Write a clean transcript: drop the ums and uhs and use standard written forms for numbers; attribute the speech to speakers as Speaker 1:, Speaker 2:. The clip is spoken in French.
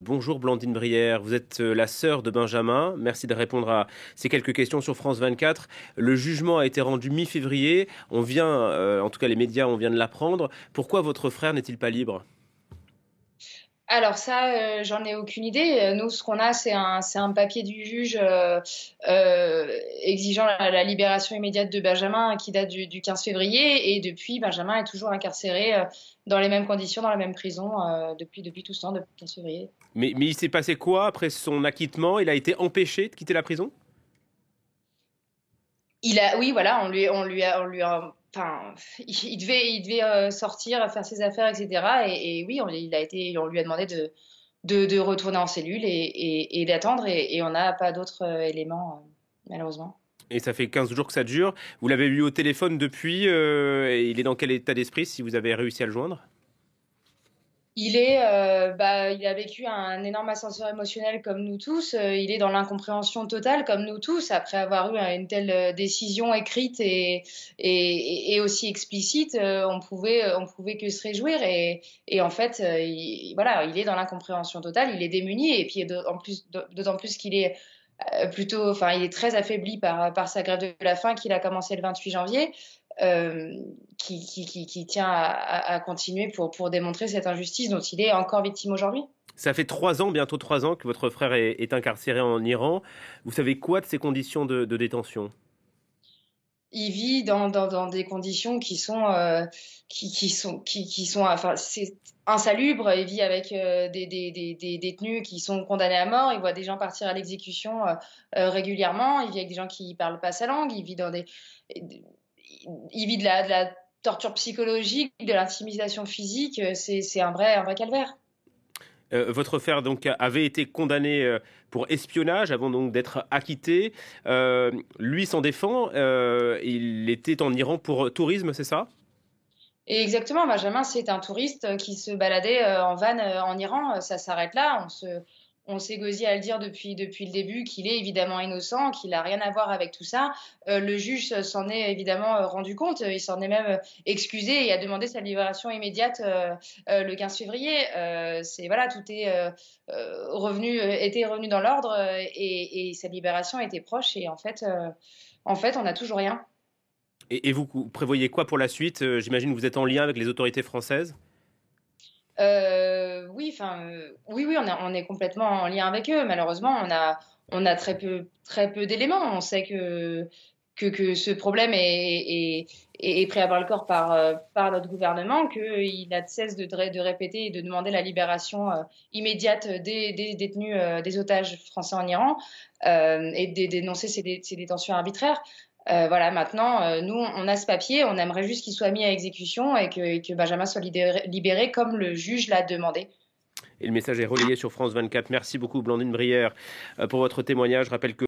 Speaker 1: Bonjour Blandine Brière, vous êtes la sœur de Benjamin. Merci de répondre à ces quelques questions sur France 24. Le jugement a été rendu mi-février. On vient, en tout cas les médias, on vient de l'apprendre. Pourquoi votre frère n'est-il pas libre?
Speaker 2: Alors ça, j'en ai aucune idée. Nous, ce qu'on a, c'est un papier du juge exigeant la libération immédiate de Benjamin qui date du 15 février. Et depuis, Benjamin est toujours incarcéré dans les mêmes conditions, dans la même prison depuis tout ce temps, depuis le 15 février.
Speaker 1: Mais il s'est passé quoi après son acquittement? Il a été empêché de quitter la prison?
Speaker 2: Oui, voilà, enfin, il devait sortir, faire ses affaires, etc. Et oui, on lui a demandé de retourner en cellule et d'attendre. Et on n'a pas d'autres éléments, malheureusement.
Speaker 1: Et ça fait 15 jours que ça dure. Vous l'avez eu au téléphone depuis. Et il est dans quel état d'esprit si vous avez réussi à le joindre?
Speaker 2: Il a vécu un énorme ascenseur émotionnel comme nous tous. Il est dans l'incompréhension totale comme nous tous, après avoir eu une telle décision écrite et aussi explicite. On pouvait que se réjouir. Et en fait, voilà, il est dans l'incompréhension totale. Il est démuni et puis d'autant plus qu'il est enfin, il est très affaibli par sa grève de la faim qu'il a commencé le 28 janvier, euh, qui tient à continuer pour démontrer cette injustice dont il est encore victime aujourd'hui.
Speaker 1: Ça fait 3 ans, bientôt 3 ans, que votre frère est incarcéré en Iran. Vous savez quoi de ces conditions de détention?
Speaker 2: Il vit dans des conditions enfin, c'est insalubre. Il vit avec des détenus qui sont condamnés à mort. Il voit des gens partir à l'exécution régulièrement. Il vit avec des gens qui parlent pas sa langue. Il vit de la torture psychologique, de l'intimidation physique. C'est un vrai calvaire.
Speaker 1: Votre frère donc avait été condamné pour espionnage avant donc d'être acquitté. Lui s'en défend. Il était en Iran pour tourisme, c'est ça?
Speaker 2: Et exactement, Benjamin, c'est un touriste qui se baladait en van en Iran. Ça s'arrête là. On s'est gosé à le dire depuis le début qu'il est évidemment innocent, qu'il n'a rien à voir avec tout ça. Le juge s'en est évidemment rendu compte. Il s'en est même excusé et a demandé sa libération immédiate le 15 février. Voilà, tout était revenu dans l'ordre et sa libération était proche. Et en fait, on n'a toujours rien.
Speaker 1: Et vous prévoyez quoi pour la suite? J'imagine que vous êtes en lien avec les autorités françaises.
Speaker 2: Oui, enfin, oui, oui, on est complètement en lien avec eux. Malheureusement, on a très peu d'éléments. On sait que ce problème est pris à bras le corps par notre gouvernement, qu'il n'a de cesse de répéter et de demander la libération immédiate des détenus, des otages français en Iran, et de dénoncer ces détentions arbitraires. Voilà, maintenant, nous, on a ce papier, on aimerait juste qu'il soit mis à exécution et que Benjamin soit libéré comme le juge l'a demandé.
Speaker 1: Et le message est relayé sur France 24. Merci beaucoup, Blandine Brière, pour votre témoignage. Je rappelle que